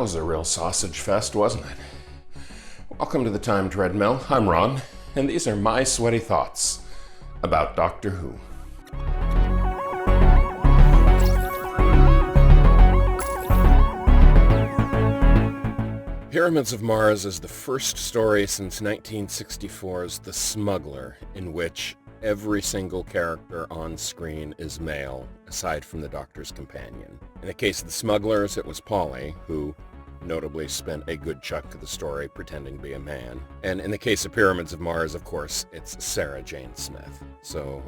was a real sausage fest, wasn't it? Welcome to the Time Treadmill. I'm Ron, and these are my sweaty thoughts about Doctor Who. Pyramids of Mars is the first story since 1964's The Smuggler, in which every single character on screen is male, aside from the Doctor's companion. In the case of The Smugglers, it was Polly, who notably spent a good chunk of the story pretending to be a man. And in the case of Pyramids of Mars, of course, it's Sarah Jane Smith. So,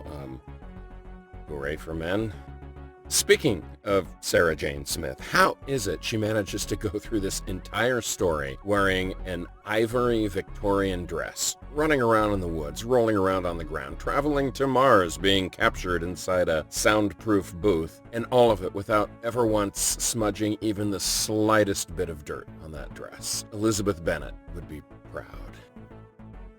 hooray for men. Speaking of Sarah Jane Smith, how is it she manages to go through this entire story wearing an ivory Victorian dress, running around in the woods, rolling around on the ground, traveling to Mars, being captured inside a soundproof booth, and all of it without ever once smudging even the slightest bit of dirt on that dress? Elizabeth Bennet would be proud.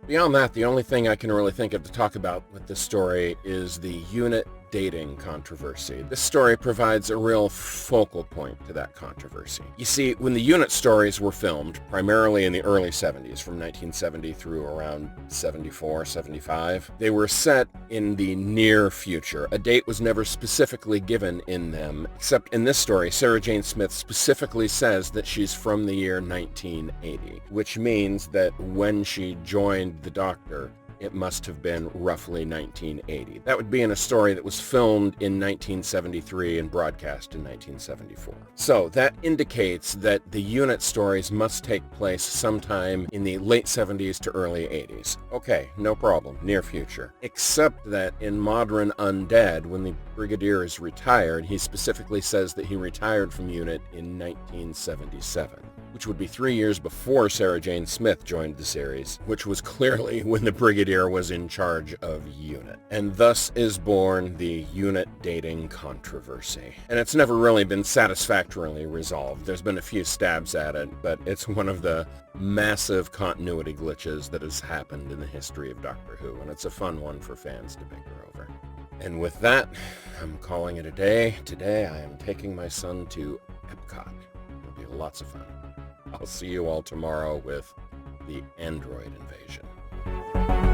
Beyond that, the only thing I can really think of to talk about with this story is the unit dating controversy. This story provides a real focal point to that controversy. You see, when the unit stories were filmed, primarily in the early 70s, from 1970 through around 74, 75, they were set in the near future. A date was never specifically given in them, except in this story, Sarah Jane Smith specifically says that she's from the year 1980, which means that when she joined the Doctor, it must have been roughly 1980. That would be in a story that was filmed in 1973 and broadcast in 1974. So that indicates that the unit stories must take place sometime in the late 70s to early 80s. Okay, no problem, near future. Except that in Modern Undead, when the Brigadier is retired, he specifically says that he retired from unit in 1977. Which would be 3 years before Sarah Jane Smith joined the series, which was clearly when the Brigadier was in charge of UNIT. And thus is born the unit dating controversy. And it's never really been satisfactorily resolved. There's been a few stabs at it, but it's one of the massive continuity glitches that has happened in the history of Doctor Who, and it's a fun one for fans to bicker over. And with that, I'm calling it a day. Today I am taking my son to Epcot. It'll be lots of fun. I'll see you all tomorrow with the Android invasion.